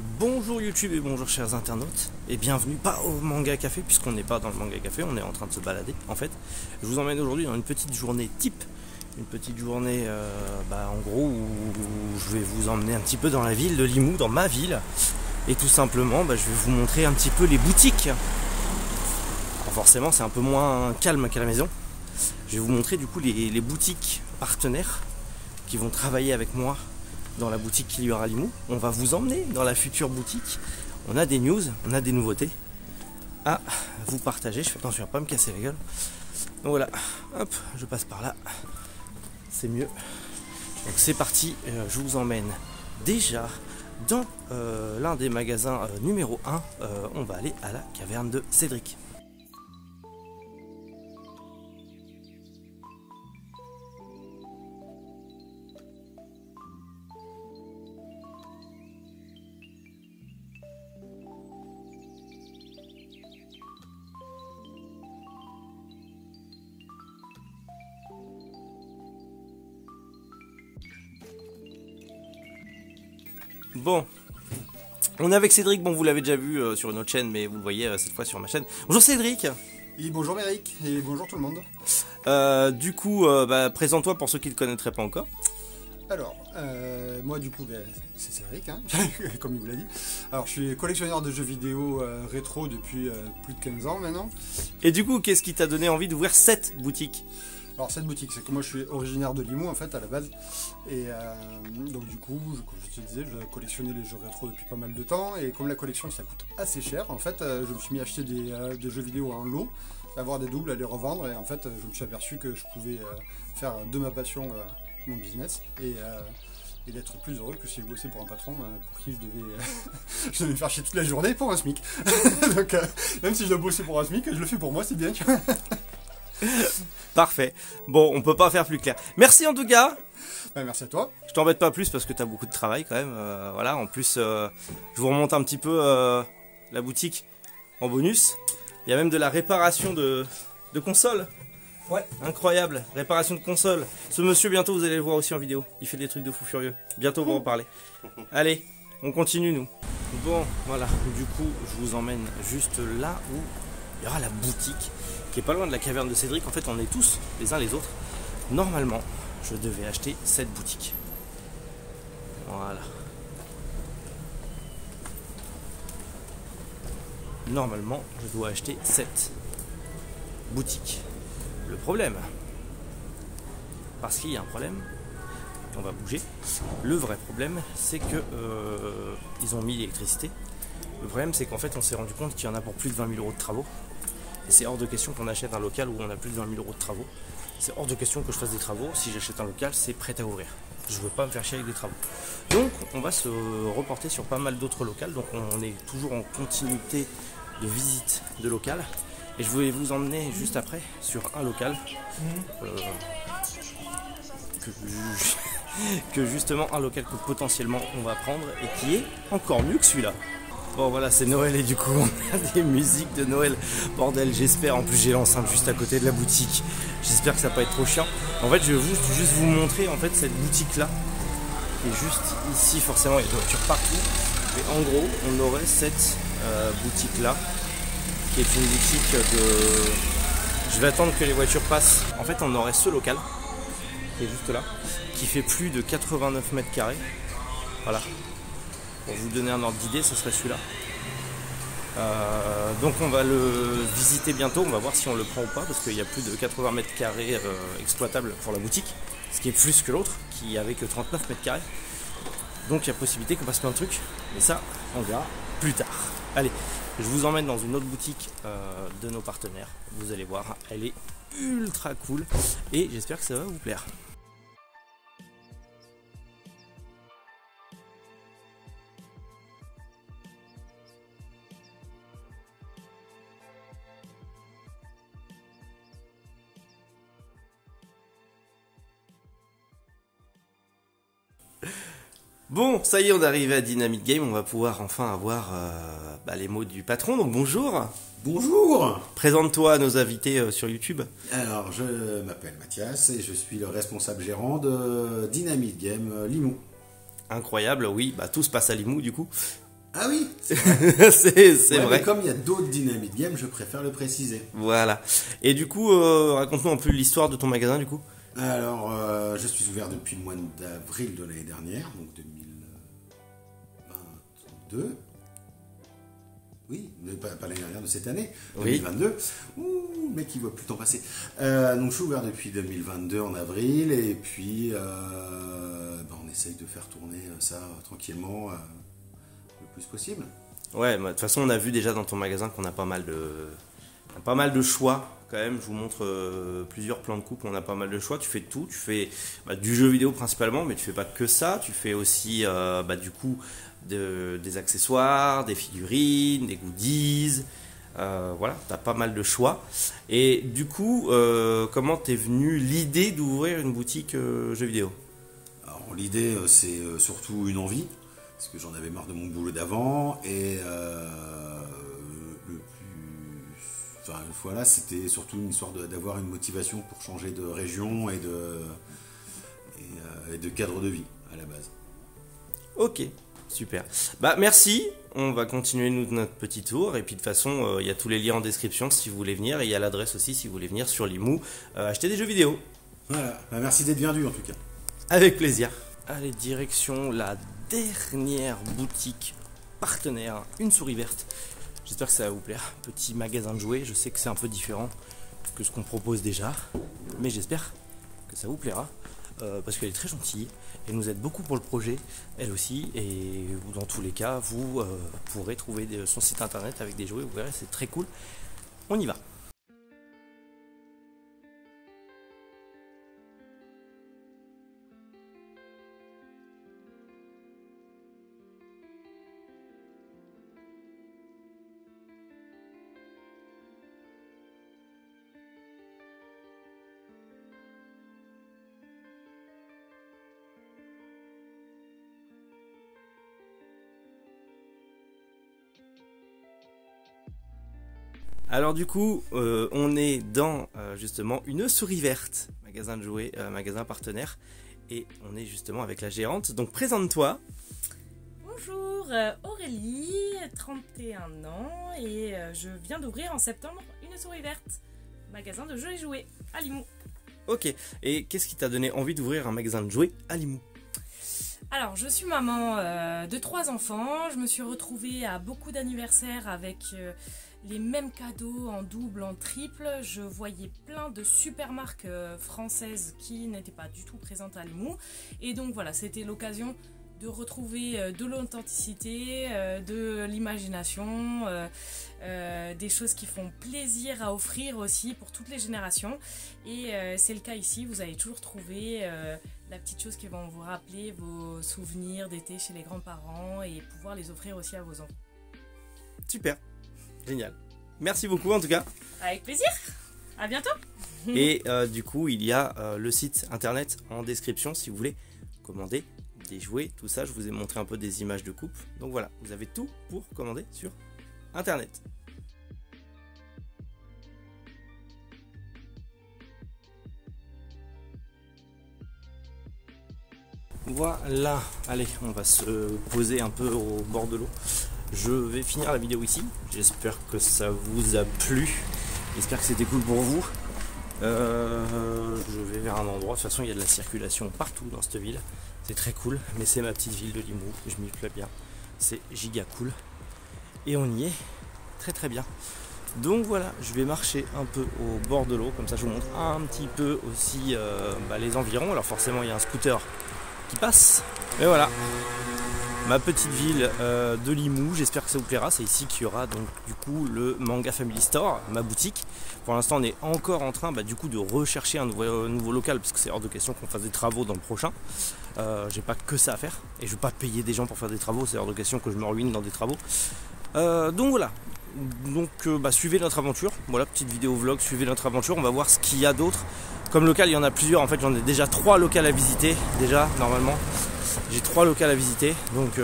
Bonjour YouTube et bonjour chers internautes et bienvenue pas au Manga Café puisqu'on n'est pas dans le Manga Café, on est en train de se balader en fait. Je vous emmène aujourd'hui dans une petite journée type, une petite journée en gros où je vais vous emmener un petit peu dans la ville de Limoux, dans ma ville, et tout simplement je vais vous montrer un petit peu les boutiques. Alors forcément c'est un peu moins calme qu'à la maison. Je vais vous montrer du coup les boutiques partenaires qui vont travailler avec moi dans la boutique qu'il y aura à Limoux. On va vous emmener dans la future boutique. On a des news, on a des nouveautés à vous partager. Je fais attention à pas me casser la gueule. Donc voilà, hop, je passe par là. C'est mieux. Donc c'est parti, je vous emmène déjà dans l'un des magasins numéro 1. On va aller à la caverne de Cédric. Bon, on est avec Cédric, bon vous l'avez déjà vu sur une autre chaîne, mais vous le voyez cette fois sur ma chaîne. Bonjour Cédric. Et bonjour Eric, et bonjour tout le monde. Du coup, présente-toi pour ceux qui ne te connaîtraient pas encore. Alors, moi du coup, c'est Cédric, hein, comme il vous l'a dit. Alors je suis collectionneur de jeux vidéo rétro depuis plus de 15 ans maintenant. Et du coup, qu'est-ce qui t'a donné envie d'ouvrir cette boutique ? Alors cette boutique, c'est que moi je suis originaire de Limoux en fait à la base. Et donc du coup, comme je te disais, je collectionnais les jeux rétro depuis pas mal de temps. Et comme la collection ça coûte assez cher, en fait je me suis mis à acheter des jeux vidéo en lot, avoir des doubles, à les revendre. Et en fait je me suis aperçu que je pouvais faire de ma passion mon business. Et d'être plus heureux que si je bossais pour un patron pour qui je devais me faire chier toute la journée pour un SMIC. Donc même si je dois bosser pour un SMIC, je le fais pour moi, c'est bien. Parfait. Bon, on peut pas faire plus clair. Merci en tout cas. Merci à toi. Je t'embête pas plus parce que tu as beaucoup de travail quand même. Voilà. En plus, je vous remonte un petit peu la boutique en bonus. Il y a même de la réparation de consoles. Ouais. Incroyable. Réparation de consoles. Ce monsieur, bientôt, vous allez le voir aussi en vidéo. Il fait des trucs de fou furieux. Bientôt, on va en parler. Allez, on continue nous. Bon, voilà. Du coup, je vous emmène juste là où il y aura la boutique qui est pas loin de la caverne de Cédric. En fait, on est tous les uns les autres. Normalement, je devais acheter cette boutique. Voilà. Normalement, je dois acheter cette boutique. Le problème, parce qu'il y a un problème, on va bouger. Le vrai problème, c'est que ils ont mis l'électricité. Le problème, c'est qu'en fait, on s'est rendu compte qu'il y en a pour plus de 20 000 € de travaux. Et c'est hors de question qu'on achète un local où on a plus de 20 000 € de travaux. C'est hors de question que je fasse des travaux. Si j'achète un local, c'est prêt à ouvrir. Je ne veux pas me faire chier avec des travaux. Donc, on va se reporter sur pas mal d'autres locales. Donc, on est toujours en continuité de visite de local. Et je voulais vous emmener juste après sur un local que justement un local que potentiellement on va prendre et qui est encore mieux que celui-là. Bon voilà, c'est Noël et du coup on a des musiques de Noël. Bordel, j'espère, en plus j'ai l'enceinte juste à côté de la boutique. J'espère que ça va pas être trop chiant. En fait je vais juste vous montrer en fait cette boutique là. Et juste ici forcément il y a des voitures partout. Mais en gros on aurait cette boutique là. Qui est une boutique de... Je vais attendre que les voitures passent. En fait on aurait ce local qui est juste là. Qui fait plus de 89 mètres carrés. Voilà. Pour vous donner un ordre d'idée, ce serait celui-là. Donc on va le visiter bientôt, on va voir si on le prend ou pas, parce qu'il y a plus de 80 mètres carrés exploitables pour la boutique, ce qui est plus que l'autre, qui avait que 39 mètres carrés. Donc il y a possibilité qu'on passe plein de trucs, mais ça, on verra plus tard. Allez, je vous emmène dans une autre boutique de nos partenaires, vous allez voir, elle est ultra cool, et j'espère que ça va vous plaire. Bon, ça y est, on est arrivé à Dynamite Game, on va pouvoir enfin avoir les mots du patron, donc bonjour. Bonjour. Présente-toi à nos invités sur YouTube. Alors, je m'appelle Mathias et je suis le responsable gérant de Dynamite Game Limoux. Incroyable, oui, tout se passe à Limoux du coup. Ah oui, c'est vrai. c'est Ouais, vrai. mais comme il y a d'autres Dynamite Games, je préfère le préciser. Voilà. Et du coup, raconte-nous un peu l'histoire de ton magasin du coup. Alors, je suis ouvert depuis le mois d'avril de l'année dernière, donc 2022. Oui, mais pas l'année dernière, de cette année, Oui. 2022. Ouh, le mec, il voit plus le temps passer. Donc, je suis ouvert depuis 2022 en avril, et puis on essaye de faire tourner ça tranquillement le plus possible. Ouais, bah, de toute façon, on a vu déjà dans ton magasin qu'on a pas mal de choix quand même. Je vous montre plusieurs plans de coupe, on a pas mal de choix. Tu fais de tout, tu fais du jeu vidéo principalement, mais tu fais pas que ça. Tu fais aussi du coup des accessoires, des figurines, des goodies. Voilà, tu as pas mal de choix. Et du coup, comment t'es venu l'idée d'ouvrir une boutique jeux vidéo? Alors, l'idée, c'est surtout une envie, parce que j'en avais marre de mon boulot d'avant, et voilà, c'était surtout une histoire d'avoir une motivation pour changer de région et de cadre de vie à la base. Ok, super. Bah merci, on va continuer notre petit tour et puis de toute façon il y a tous les liens en description si vous voulez venir et il y a l'adresse aussi si vous voulez venir sur Limoux acheter des jeux vidéo. Voilà, bah, merci d'être venu en tout cas. Avec plaisir. Allez, direction la dernière boutique partenaire, une souris verte. J'espère que ça va vous plaire. Petit magasin de jouets, je sais que c'est un peu différent que ce qu'on propose déjà, mais j'espère que ça vous plaira. Parce qu'elle est très gentille, elle nous aide beaucoup pour le projet, elle aussi, et dans tous les cas, vous pourrez trouver son site internet avec des jouets, vous verrez, c'est très cool. On y va. Alors du coup, on est dans justement une souris verte, magasin de jouets, magasin partenaire, et on est justement avec la gérante. Donc présente-toi. Bonjour, Aurélie, 31 ans, et je viens d'ouvrir en septembre une souris verte, magasin de jeux et jouets à Limoux. Ok, et qu'est-ce qui t'a donné envie d'ouvrir un magasin de jouets à Limoux? Alors, je suis maman de 3 enfants, je me suis retrouvée à beaucoup d'anniversaires avec les mêmes cadeaux en double, en triple. Je voyais plein de super marques françaises qui n'étaient pas du tout présentes à Limoux. Et donc voilà, c'était l'occasion de retrouver de l'authenticité, de l'imagination, des choses qui font plaisir à offrir aussi pour toutes les générations. Et c'est le cas ici, vous allez toujours trouver la petite chose qui va vous rappeler vos souvenirs d'été chez les grands-parents et pouvoir les offrir aussi à vos enfants. Super, génial. Merci beaucoup en tout cas. Avec plaisir, à bientôt. Et du coup, il y a le site internet en description si vous voulez commander des jouets, tout ça. Je vous ai montré un peu des images de coupe. Donc voilà, vous avez tout pour commander sur internet. Voilà, allez, on va se poser un peu au bord de l'eau. Je vais finir la vidéo ici. J'espère que ça vous a plu. J'espère que c'était cool pour vous. Je vais vers un endroit. De toute façon, il y a de la circulation partout dans cette ville. C'est très cool, mais c'est ma petite ville de Limoux. Je m'y plais bien. C'est giga cool. Et on y est très très bien. Donc voilà, je vais marcher un peu au bord de l'eau. Comme ça, je vous montre un petit peu aussi les environs. Alors forcément, il y a un scooter qui passe. Mais voilà, ma petite ville de Limoux, j'espère que ça vous plaira. C'est ici qu'il y aura donc du coup le Manga Family Store, ma boutique. Pour l'instant on est encore en train du coup de rechercher un nouveau local, parce que c'est hors de question qu'on fasse des travaux dans le prochain. J'ai pas que ça à faire et je veux pas payer des gens pour faire des travaux, c'est hors de question que je me ruine dans des travaux. Donc voilà, suivez notre aventure. Voilà, petite vidéo vlog, suivez notre aventure, on va voir ce qu'il y a d'autre. Comme local, il y en a plusieurs. En fait, j'en ai déjà 3 locales à visiter. Déjà, normalement, j'ai 3 locales à visiter. Donc,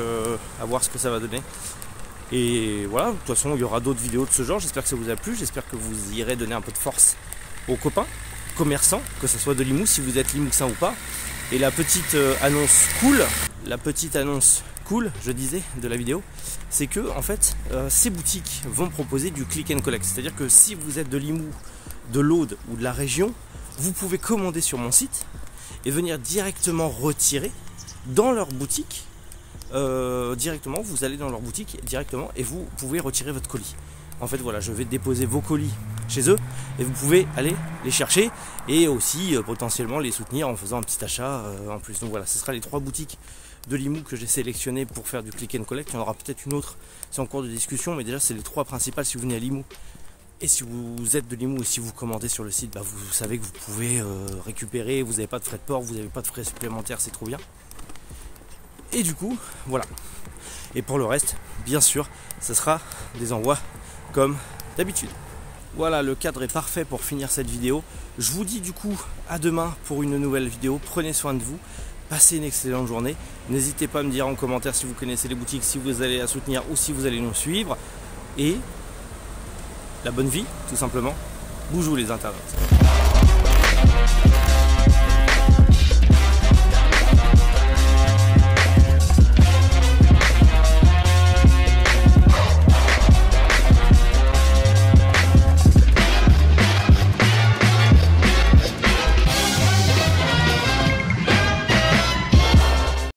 à voir ce que ça va donner. Et voilà, de toute façon, il y aura d'autres vidéos de ce genre. J'espère que ça vous a plu. J'espère que vous irez donner un peu de force aux copains, commerçants, que ce soit de Limoux, si vous êtes Limoussin ou pas. Et la petite annonce cool, la petite annonce cool, je disais, de la vidéo, c'est que en fait, ces boutiques vont proposer du click and collect. C'est-à-dire que si vous êtes de Limoux, de l'Aude ou de la région, vous pouvez commander sur mon site et venir directement retirer dans leur boutique. Directement, vous allez dans leur boutique directement et vous pouvez retirer votre colis. En fait, voilà, je vais déposer vos colis chez eux et vous pouvez aller les chercher et aussi potentiellement les soutenir en faisant un petit achat en plus. Donc voilà, ce sera les 3 boutiques de Limoux que j'ai sélectionnées pour faire du click and collect. Il y en aura peut-être une autre, c'est en cours de discussion, mais déjà c'est les 3 principales si vous venez à Limoux. Et si vous êtes de Limoux et si vous commandez sur le site, bah vous savez que vous pouvez récupérer, vous n'avez pas de frais de port, vous n'avez pas de frais supplémentaires, c'est trop bien. Et du coup, voilà. Et pour le reste, bien sûr, ce sera des envois comme d'habitude. Voilà, le cadre est parfait pour finir cette vidéo. Je vous dis du coup à demain pour une nouvelle vidéo. Prenez soin de vous, passez une excellente journée. N'hésitez pas à me dire en commentaire si vous connaissez les boutiques, si vous allez la soutenir ou si vous allez nous suivre. Et la bonne vie, tout simplement. Bougez les internautes.